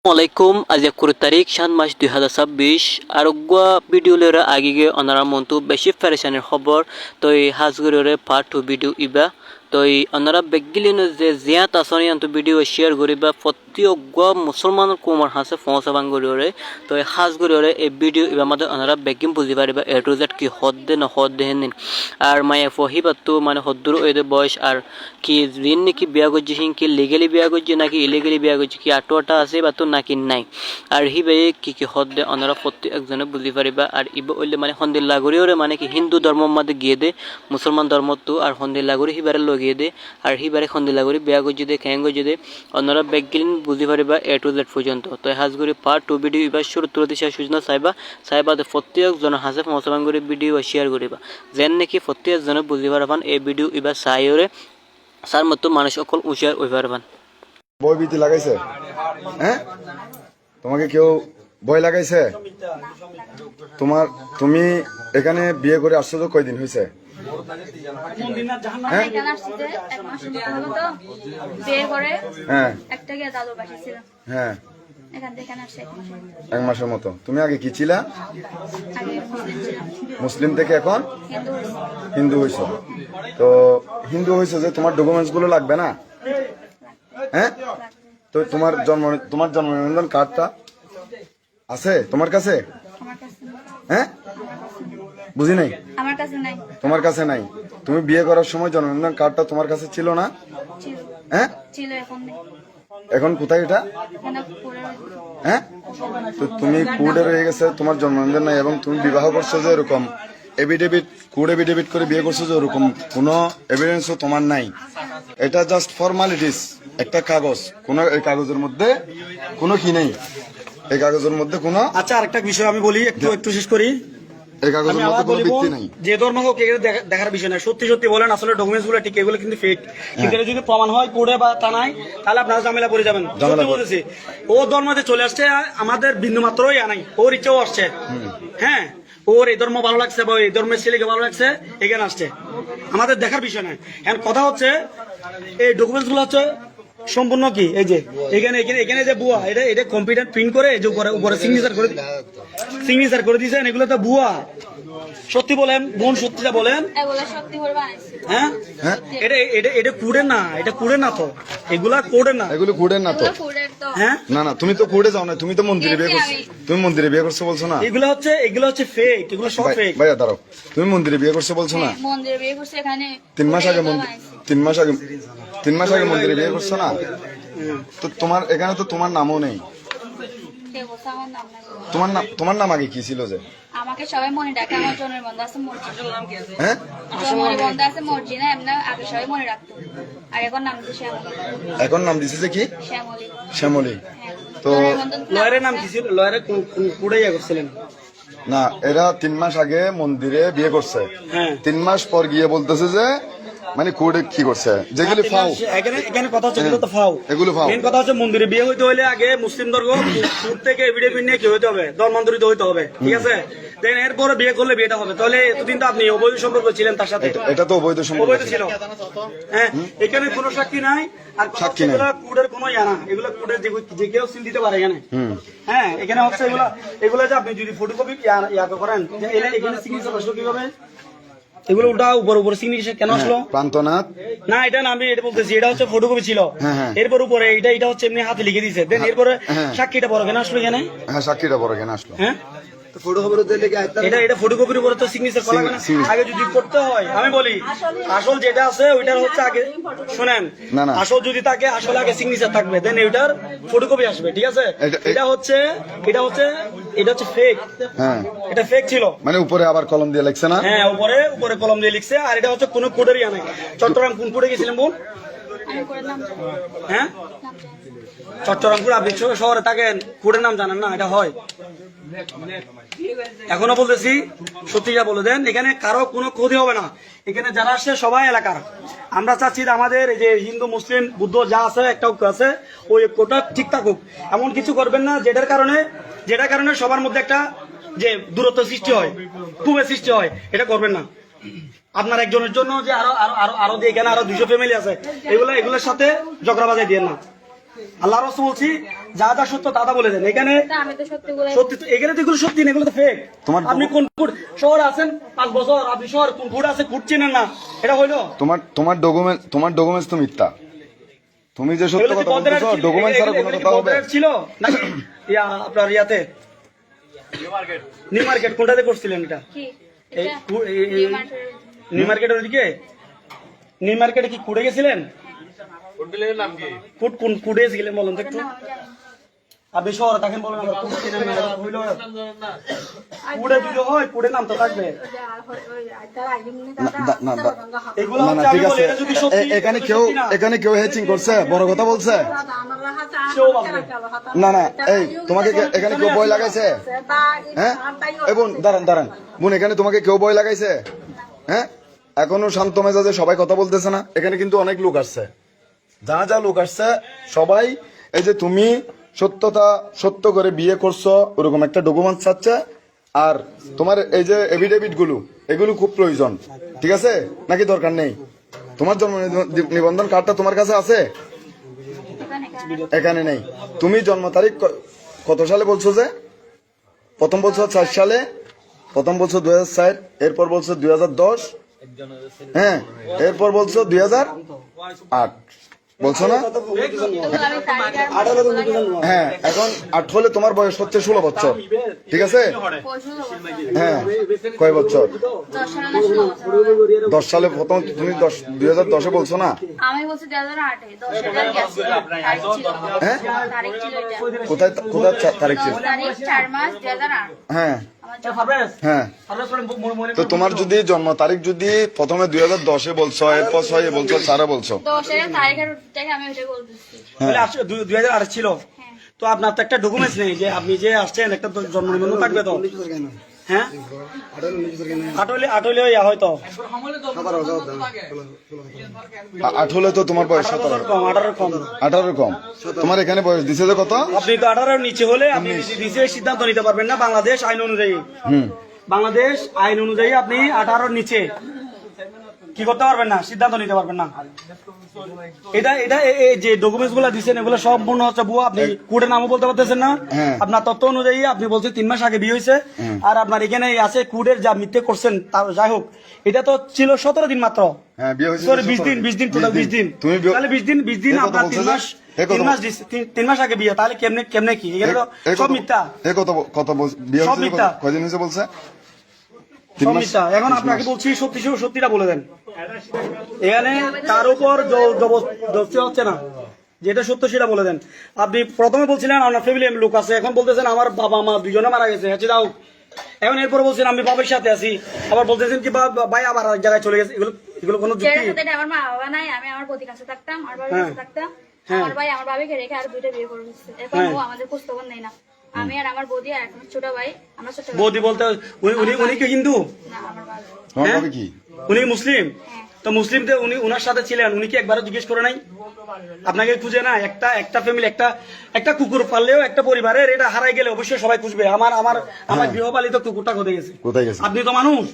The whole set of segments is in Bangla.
Assalamualaikum আজ 21 তারিখ 7 মাস 2026 আরোগ্য ভিডিও লেরা আগে অনারা মন্তু বেশি ফেরেশানের খবর তো এই হাজগুরে পার্ট 2 ভিডিও ইবা তো এই অনারা বেগিলিন যে জিয়াত আসনি আন্ত ভিডিও শেয়ার করিবা প্রত্যেক মুসলমান কুমার হাসে ফসা বাঙ্গুরে তো এই হাজগুরে এই ভিডিও ইবা মধ্যে অনারা বেগিম বুঝি পারিবা এ টু জেড কি হদ্দে না হদ্দে হেনিন আর মায়া ফহিবাতু মানে হদ্দুর ওইদের বয়স আর কি ঋণ নাকি বিয়া করছে কি লিগেলি বিয়া করছে নাকি ইলিগেলি বিয়া করছে কি আটোয়াটা আছে বা তো নাকি নাই আর হিবে কি কি হদ্দে অনারা প্রত্যেক একজনে বুঝি পারিবা আর ইবে ওইলে মানে হন্দির লাগরিওরে মানে কি হিন্দু ধর্মের মধ্যে গিয়ে দে মুসলমান ধর্ম তো আর হন্দির লাগরি হিবারে লগিয়ে দে আর হিবারে হন্দির লাগরি বিয়া করছে দে খেয়ে করছে দে অনারা বেগিলিন বুঝি পারিবা এ টু জেড পর্যন্ত তো হাজগুড়ি পার্ট 2 ভিডিও এবার শুরু তুলতে শেষ সূচনা চাইবা প্রত্যেক জন হাসে মুসলমান করে ভিডিও শেয়ার করিবা যেন নাকি প্রত্যেক জনে বুঝি পারবান এই ভিডিও এবার চাইরে সার মতো মানুষ অকল উশিয়ার ওই পারবান বই ভীতি লাগাইছে হ্যাঁ তোমাকে কেউ ভয় লাগাইছে তুমি এখানে বিয়ে করে আসছো তো কয়দিন হয়েছে হ্যাঁ হ্যাঁ এক মাসের মতো তুমি আগে কি ছিলা মুসলিম থেকে এখন হিন্দু হয়েছো তো হিন্দু হয়েছো যে তোমার ডকুমেন্টস গুলো লাগবে না হ্যাঁ তো তোমার জন্ম নিবন্ধন কার্ডটা আছে তোমার কাছে হ্যাঁ বুঝি নাই তোমার কাছে নাই তুমি বিয়ে করার সময় জন্ম নিবন্ধন কার্ডটা তোমার কাছে ছিল না হ্যাঁ এখন কোথায় এটা হ্যাঁ তো তুমি কোর্টে রয়ে গেছে তোমার জন্ম নিবন্ধন নাই এবং তুমি বিবাহ করছো যে এরকম কোর্ট এফিডেভিট করে বিয়ে করছো যে ওরকম কোনো এভিডেন্সও তোমার নাই এটা জাস্ট ফর্মালিটিস একটা কাগজ কোনো এই কাগজের মধ্যে কোনো কি নেই এই কাগজের মধ্যে কোনো আচ্ছা আরেকটা বিষয় আমি বলি একটু শেষ করি এই কাগজের মধ্যে কোনো ভিত্তি নাই যে ধর্ম হোক এগুলো দেখার বিষয় না সত্যি বলেন আসলে ডকুমেন্টস গুলো ঠিক এগুলো কিন্তু ফেক কিন্তু এটা যদি প্রমাণ হয় কোর্টে বা থানায় তাহলে আপনারা ঝামেলা পড়ে যাবেন সত্যি বলেছি ও ধর্মতে চলে আসছে আমাদের বিন্দু মাত্রই আনাই ওর ইচ্ছেও আসছে হ্যাঁ ওর এই ধর্ম ভালো লাগছে বা এই ধর্মের ছেলেকে ভালো লাগছে এখানে আসছে আমাদের দেখার বিষয় নয় এখন কথা হচ্ছে এই ডকুমেন্টস গুলো হচ্ছে সম্পূর্ণ কি এই যে এখানে যে বুয়া এটা কম্পিউটার প্রিন্ট করে যে উপরে সিগনেচার করে দিয়েছেন এগুলো তো বুয়া সত্যি বলেন বোন সত্যিটা বলেন হ্যাঁ এটা কুড়ে না এটা কুড়ে না তো এগুলা কোডে না এগুলো কোডের না তো হ্যাঁ না তুমি তো কোডে যাও না তুমি তো মন্দিরে বিয়ে করছো তুমি মন্দিরে বিয়ে করছো বলছো না এগুলো হচ্ছে ফেক এগুলো সব ফেক ভাইয়া দাঁড়াও তুমি মন্দিরে বিয়ে করছো বলছো না মন্দিরে বিয়ে করছে এখানে 3 মাস আগে 3 মাস আগে মন্দিরে বিয়ে করছো না তো তোমার এখানে তো তোমার নামও নেই তোমার নাম আগে কি ছিল যে আমাকে সবাই মনে ডাকে আমার জনের বন্ধ আছে মসজিদ হ্যাঁ জনের বন্ধ আছে মসজিদ না এমনি আগে সবাই মনে রাখতো আর এখন নাম দিছে শ্যামলী এখন নাম দিছে যে কি শ্যামলী তো লয়ারের নাম কি ছিল লয়ারে কুড়াইয়া করছিলেন না এরা 3 মাস আগে মন্দিরে বিয়ে করছে 3 মাস পর গিয়ে বলতেছে যে মানে কোডে কি করছে যেগুলো ফাও এখানে কথা হচ্ছে এগুলো তো ফাও এগুলো ফাও মেন কথা হচ্ছে মন্দিরে বিয়ে হইতে হলে আগে মুসলিম ধর্ম কোর্ট থেকে এফিডেভিট নিয়ে কি হইতে হবে ধর্মান্তরিত হইতে হবে ঠিক আছে দেন এরপরে বিয়ে করলে বিয়েটা হবে তাহলে এতদিন তো আপনি অবৈধ সম্পর্ক ছিলেন তার সাথে এটা তো অবৈধ সম্পর্ক ছিল হ্যাঁ এখানে কোনো সাক্ষী নাই আর সাক্ষী নাই কোডের কোনো না এগুলো কোডের যে কেউ সিল দিতে পারে এখানে হ্যাঁ এখানে হচ্ছে এগুলো যে আপনি যদি ফটোকপি করেন এখানে সিগনেচার আসলো কিভাবে এগুলো উল্টা উপরে সিগনেচার কেন আসলো প্রান্তনাথ না এটা না আমি এটা বলতেছি এটা হচ্ছে ফটোকপি ছিল এরপর উপরে এটা হচ্ছে এমনি হাতে লিখে দিয়েছে দেন এরপরে সাক্ষীটা বড় কেন আসলো এখানে হ্যাঁ সাক্ষীটা বড় কেন আসলো হ্যাঁ এটা ফটোকপির উপরে তো সিগনেচার করা লাগে না আগে যদি করতে হয় আমি বলি আসল যেটা আছে ওইটার হচ্ছে আগে শুনেন আসল যদি থাকে আসলে আগে সিগনেচার থাকবে দেন ওইটার ফটোকপি আসবে ঠিক আছে এটা হচ্ছে ফেক হ্যাঁ এটা ফেক ছিল মানে উপরে আবার কলম দিয়ে লিখছে না হ্যাঁ উপরে কলম দিয়ে লিখছে আর এটা হচ্ছে কোনো কোডেরই নাই চট্টগ্রাম কোন কোডে গেছিলেন বোন হ্যাঁ চট্টগ্রামপুর আপনি শহরে থাকেন কোডের নাম জানেন না এটা হয় এখনো বলতেছি সত্যিটা বলে দেন এখানে কারো কোনো ক্ষতি হবে না এখানে যারা আসছে সবাই এলাকার আমরা চাচ্ছি আমাদের এই যে হিন্দু মুসলিম বুদ্ধ যা আছে একটা ঐক্য আছে ওই ঐক্যটা ঠিক থাকুক এমন কিছু করবেন না যেটার কারণে সবার মধ্যে একটা যে দূরত্ব সৃষ্টি হয় খুবই সৃষ্টি হয় এটা করবেন না আপনার একজনের জন্য যে আরো এখানে আরো 200 ফ্যামিলি আছে এগুলোর সাথে ঝগড়া বাজাই দিয়ে না আল্লাহ রাসূল বলছি যা যা সত্য তা তা বলে দেন। এখানে তা আমি তো সত্যি বলে সত্যি তো, এখানে তো এগুলো সত্যি না, এগুলো তো ফেক। তোমার- আপনি কোন ফুট শহরে আছেন 5 বছর, আপনি শহর কোন ফুট আছে ফুট চেনেন না, এটা হইলো? তোমার ডকুমেন্টস তো মিথ্যা। তুমি যে সত্য এগুলো কি কথা বদরের বলতেছো, ডকুমেন্ট ছাড়া কোনো কথা হবে? বদরের ছিল নাকি ইয়া আপনার ইয়াতে নিউ মার্কেট কোনটাতে করছিলেন এটা? কি এই এটা নিউ মার্কেটের ওদিকে নিউ মার্কেটে কি কুড়ে গেছিলেন? কুট কোন কুড়ে গেছিলেন বলুন তো একটু। আপনি শহরে থাকেন বলেন আমার কুট চেনেন না, এটা হইলো? কুড়ে যদি হয় কুড়ে নাম তো থাকবে। না, এগুলো না, হচ্ছে ঠিক আমি বলি আছে। এটা যদি সত্যি এখানে কেউ হ্যাচিং করছে, বড় কথা বলছে? সেও ভাববে। না, এই তোমাকে এখানে কেউ ভয় লাগাইছে? হ্যাঁ, এই বোন দাঁড়ান বোন, এখানে তোমাকে কেউ ভয় লাগাইছে? হ্যাঁ, এখনো শান্ত মেজাজে সবাই কথা বলতেছে না? এখানে কিন্তু অনেক লোক আসছে, যা লোক আসছে সবাই এই যে তুমি সত্য করে বিয়ে করছো ওরকম একটা ডকুমেন্ট চাচ্ছে, আর তোমার এই যে এভিডেভিট এগুলো খুব প্রয়োজন, ঠিক আছে? নাকি দরকার নেই? তোমার জন্ম নিবন্ধন কার্ডটা তোমার কাছে আছে? এখানে নেই। তুমি জন্ম তারিখ কত সালে বলছো যে? প্রথম বলছো 4 সালে, প্রথম বলছো 2004, এরপর বলছো 2010, হ্যাঁ, এরপর বলছো 2008 বলছো না? হ্যাঁ, এখন 8 হলে তোমার বয়স হচ্ছে 16 বছর, ঠিক আছে? হ্যাঁ, কয় বছর? 10 সালে প্রথম তুমি 2010-এ বলছো না? আমি বলছি 2008 এ 10,000 গেছে তারিখ ছিল। হ্যাঁ? তারিখ ছিল এটা। কোথায় তারিখ ছিল? তারিখ 4 মাস 2008। হ্যাঁ ফারবেজ হ্যাঁ, মনে তো তোমার যদি জন্ম তারিখ যদি প্রথমে 2010-এ বলছো, এরপর 6-এ বলছো, 4-এ বলছো, 10 এর তারিখের থেকে আমি ওইটা বলতেছি। বলে 2008 ছিল, হ্যাঁ। তো আপনার তো একটা ডকুমেন্টস নেই যে আপনি যে আসছেন, একটা তো জন্ম নিবন্ধন থাকবে তো, হ্যাঁ? আটলে ইয়া হয়তো 8 হলে তো তোমার বয়স 18 17, কম, 18 কম। 18 কম। তোমার এখানে বয়স দিছে যে কত? আপনি তো 18 এর নিচে হলে আপনি নিজে সিদ্ধান্ত নিতে পারবেন না বাংলাদেশ আইন অনুযায়ী। বাংলাদেশ আইন অনুযায়ী আপনি 18 এর নিচে কি করতে পারবেন না, সিদ্ধান্ত নিতে পারবেন না। এই যে ডকুমেন্টস গুলা দিচ্ছেন এগুলো সম্পূর্ণ হচ্ছে ভুয়া। আপনি কোর্টের নামও বলতে পারতেছেন না। হ্যাঁ। আপনার তথ্য অনুযায়ী আপনি বলছেন 3 মাস আগে বিয়ে হয়েছে, আর আপনার এখানে আছে কোর্টের যা মিথ্যে করছেন, তার যাই হোক, এটা তো ছিল 17 দিন মাত্র। হ্যাঁ, বিয়ে হয়েছে সরি 20 দিন টোটাল 20 দিন। তুমি তাহলে 20 দিন এ কত আপনার বলছে 3 যে? মাস এ কত 3 মাস আগে বিয়ে, তাহলে কেমনে কি এগুলো তো সব মিথ্যা, কত বিয়ে সব হয়েছে মিথ্যা। কয়দিন হয়েছে বলছে? সব মিথ্যা। এখন আপনাকে বলছি সত্যিটা বলে দেন। এখানে তার উপর জবরদস্তি হচ্ছে না, যেটা সত্য সেটা বলে দেন। আপনি প্রথমে বলছিলেন আপনার ফ্যামিলি লোক আছে, এখন বলতেছেন আমার বাবা মা দুজনে মারা গেছে, আচ্ছা দাও। এখন এরপর বলছেন আমি বাবার সাথে আছি, আবার বলতেছেন কি ভাই আবার এক জায়গায় চলে গেছে। এগুলো কোনো যুক্তি? যেটার সাথে আমার মা বাবা নাই, আমি আমার পতির কাছে থাকতাম, আমার বাবার কাছে থাকতাম। আমার ভাই আমার বাবাকে রেখে আর 2টা বিয়ে করে দিচ্ছে। এখন ও আমাদের খোঁজখবর নেই না। আমি আর আমার বৌদি আর এখন ছোট ভাই, আমরা ছোট ভাই। বৌদি বলতে উনি কি হিন্দু? না, আমার বাবা। তোমার হ্যাঁ? ভাবে কি? উনি কি মুসলিম? হ্যাঁ। তো মুসলিমদের উনি ওনার সাথে ছিলেন, উনি কি একবারও জিজ্ঞেস করে নাই আপনাকে? খুঁজে না? একটা ফ্যামিলি, একটা কুকুর পাললেও একটা পরিবারের এটা হারাই গেলে অবশ্যই সবাই খুঁজবে। আমার গৃহপালিত কুকুরটা কোথায় গেছে? কোথায় গেছে? আপনি তো মানুষ,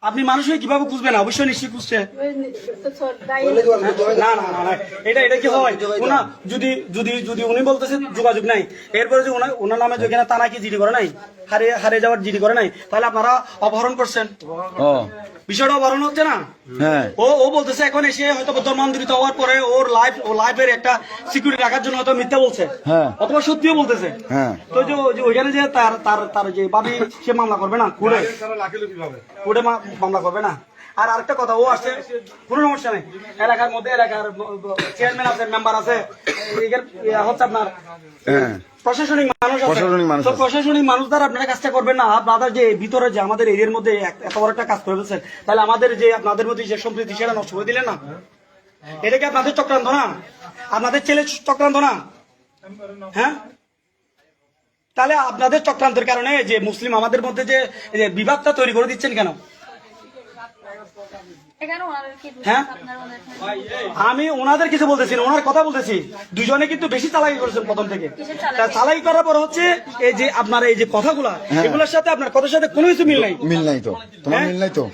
আপনি মানুষ হয়ে কিভাবে খুঁজবেন? অবশ্যই নিশ্চয়ই খুঁজছে। না, এটা কি হয়? ওনা যদি উনি বলতেছেন যোগাযোগ নাই, এরপরে যে ওনার নামে যেখানে তা নাকি জিডি করে নাই, হারিয়ে যাওয়ার জিডি করে নাই, তাহলে আপনারা অপহরণ করছেন। বিষয়টা অপহরণ হচ্ছে না? হ্যাঁ, ও বলতেছে এখন এসে হয়তো ধর্মান্তরিত হওয়ার পরে ওর লাইফের একটা সিকিউরিটি রাখার জন্য হয়তো মিথ্যা বলছে, হ্যাঁ, অথবা সত্যিও বলতেছে। হ্যাঁ। তো যে ওইখানে যে তার যে ভাবি, সে মামলা করবে না? কোর্টে মামলা করবে না? আর আরেকটা কথা, ও আসছে কোনো সমস্যা নেই, এলাকার চেয়ারম্যান আছে, মেম্বার আছে, হচ্ছে আপনার হ্যাঁ, প্রশাসনিক মানুষ আছে। তো প্রশাসনিক মানুষ দ্বারা আপনারা কাজটা করবেন না। আপনাদের যে ভিতরে যে আমাদের এরিয়ার মধ্যে এত বড় একটা কাজ করে ফেলছেন, তাহলে আমাদের যে আপনাদের মধ্যে যে সম্প্রীতি সেটা নষ্ট করে দিলেন না? এটা কি আপনাদের চক্রান্ত না? আপনাদের ছেলে চক্রান্ত না? হ্যাঁ, তাহলে আপনাদের চক্রান্তের কারণে যে মুসলিম আমাদের মধ্যে যে বিবাদটা তৈরি করে দিচ্ছেন কেন? এখানে ওনাদের কি দোষ? হ্যাঁ? আপনার ওনাদের আমি ওনাদের কিছু বলতেছি না, ওনার কথা বলতেছি। দুজনে কিন্তু বেশি চালাকি করেছেন প্রথম থেকে। চালাকি করার পর হচ্ছে এই যে আপনার এই যে কথাগুলা, এগুলোর সাথে আপনার কথার সাথে কোনো কিছু মিল নাই। মিল নাই তো তোমার, মিল নাই তো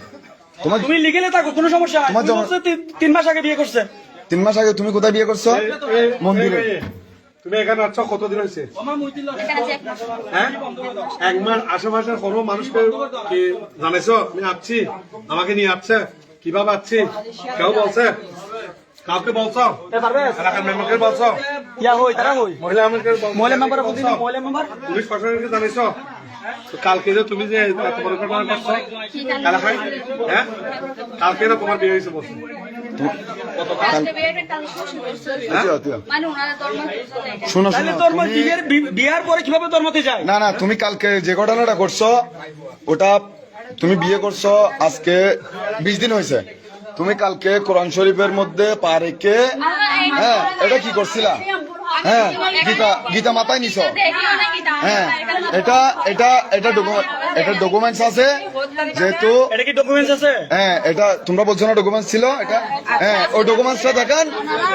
তোমার। তুমি লিগেলে থাকো, কোনো সমস্যা নাই। 3 মাস আগে বিয়ে করছে। 3 মাস আগে তুমি কোথায় বিয়ে করছো? মন্দিরে। তুমি এখানে আছো কতদিন হয়েছে? এখানে যে এক মাস। হ্যাঁ, এক মাস আশেপাশের কোনো মানুষকে কি জানাইছো আমি আসছি, আমাকে নিয়ে আসছে, কিভাবে আসছি কেউ বলছে? কাউকে বলছো? এলাকার মেম্বারকে বলছো? ইয়া হই তারা হই মহিলা আমাকে মহিলা মেম্বার মহিলা মেম্বার পুলিশ প্রশাসনকে জানাইছো? তো কালকে যে তুমি যে এত পরিকল্পনা করছো এলাকায়, হ্যাঁ কালকে না তোমার বিয়ে হয়েছে বলছো? আজকে বিয়ের কাল শ্বশুর করছে। মানে ওনারা ধর্ম বুঝতে এটা। শোনো তাহলে শোনো তোর তুমি- বিয়ার পরে কিভাবে তোর মতে যায়? না না তুমি কালকে যে ঘটনাটা করছো ওটা তুমি বিয়ে করছো আজকে 20 দিন হয়েছে। তুমি কালকে কোরআন শরীফের মধ্যে পা রেখে হ্যাঁ এটা কি করছিলা? হ্যাঁ গীতা মাথায় নিছো। হ্যাঁ এটা এটা এটা ডকুমেন্টস আছে যেহেতু এটা কি ডকুমেন্টস আছে? হ্যাঁ এটা তোমরা বলছো না ডকুমেন্টস ছিল এটা, হ্যাঁ ওই ডকুমেন্টসটা দেখান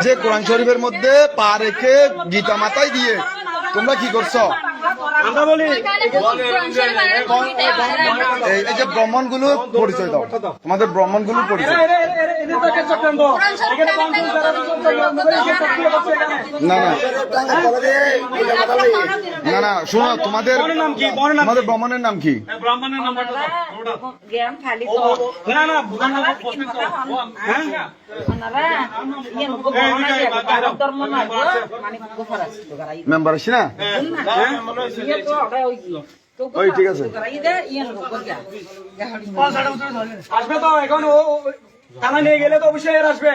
যে কোরআন শরীফের মধ্যে পা রেখে গীতা মাথায় দিয়ে তোমরা কি করছো? আমরা বলি এই যে ব্রাহ্মণ গুলো পরিচয় দাও, তোমাদের ব্রাহ্মণ গুলো পরিচয়। এদের তো একটা চক্রান্ত। এখানে বন্ধু যারা না না না না শোনো তোমাদের বর্ণের নাম কি? বর্ণের নাম তোমাদের ব্রাহ্মণের নাম কি? ব্রাহ্মণের নাম্বারটা দাও। জ্ঞান খালি ও, তো ও, না না হ্যাঁ ওনারা ইয়ে ধর্ম না মানে গোফার আছে তো গারাই মেম্বার আছি না? ইয়ে তো ওটা ওই তো ওই ঠিক আছে। গারাই দে ইয়ে গোগা আসবে তো এখন থানা নিয়ে গেলে তো অবশ্যই এর আসবে।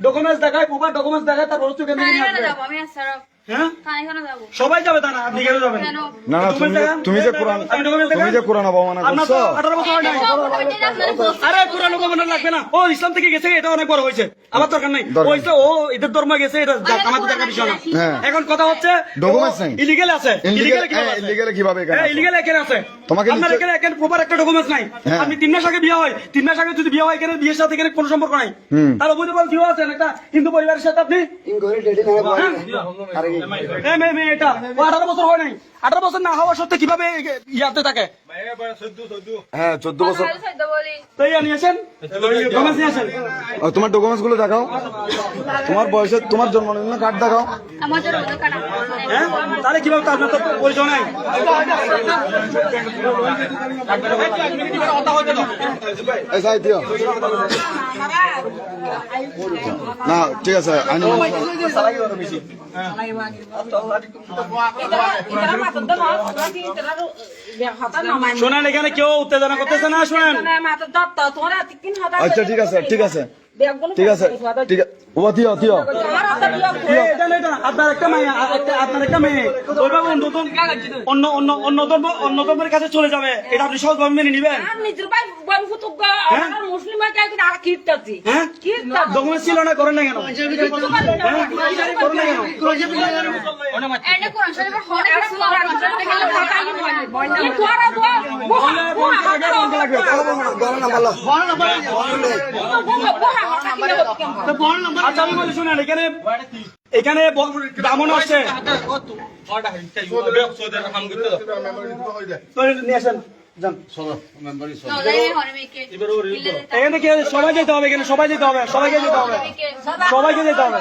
ডকুমেন্টস দেখায় প্রপার ডকুমেন্টস দেখায় তারপর চোখে নিয়ে এখানে আসবে। যাবো আমি স্যার হ্যাঁ এখানে যাবো। সবাই যাবে থানা, আপনি কেন যাবেন? কেন? না না তুমি যে কোরআন তুমি যে কোরআন অবমাননা আপনার তো করছো 18 বছর হয় নাই। আরে কোরআন অবমাননা লাগবে না, ও ইসলাম থেকে গেছে এটা অনেক বড় হয়েছে, আমার দরকার নাই। দরকার। ও এদের ধর্ম গেছে এটা আমাদের দেখার বিষয় না। হ্যাঁ। এখন কথা হচ্ছে Documents নাই। ইলিগেল আছে। ইলিগেল কিভাবে আছে? ইলিগেল কিভাবে এখানে আছে? ইলিগেল এখানে আছে। তোমাকে আপনার নিচে- এখানে এখানে প্রপার একটা ডকুমেন্টস নাই। হ্যাঁ। আপনি 3 মাস আগে বিয়ে হয়, 3 মাস আগে যদি বিয়ে হয় এখানে বিয়ের সাথে এখানে কোনো সম্পর্ক নাই। হুম। তার অবৈধ বল কেউ আছেন একটা হিন্দু পরিবারের সাথে আপনি মেয়ে এটা ও 18 বছর হয় নাই। 18 বছর না হওয়া সত্ত্বে কিভাবে ইয়াতে থাকে? হ্যাঁ 14 বছর। বলি তো ইয়া নিয়ে আসেন, ডকুমেন্টস নিয়ে আসেন। তোমার ডকুমেন্টস গুলো দেখাও, তোমার বয়সে তোমার জন্ম নিবন্ধন কার্ড দেখাও। আমার জন্য কাটা হ্যাঁ তাহলে কিভাবে আপনার তো পরিচয় নাই? এই যাই দিও না ঠিক আছে আইন শোনেন এখানে কেউ উত্তেজনা করতেছে না, শোনেন আচ্ছা ঠিক আছে ঠিক আছে ঠিক আছে ঠিক আছে ও দিও দিও এটা না, এটা আপনার একটা মেয়ে আপনার একটা মেয়ে ওইভাবে অন্য ধর্মের কাছে চলে যাবে, এটা আপনি সহজভাবে মেনে নিবেন? মুসলিম হ্যাঁ ডকুমেন্ট ছিল না, করেন না কেন? হ্যাঁ? করেন না কেন? এন্ড কোরআন শরীফের হনে আছে কোরআন শরীফে গেলে ফাঁকা আচ্ছা আমি বলি শুনেন এখানে ব্রাহ্মণ আসছে তো নিয়ে আসেন যান। এখানে সবাই যেতে হবে, এখানে সবাই যেতে হবে, সবাইকে যেতে হবে, সবাইকে যেতে হবে।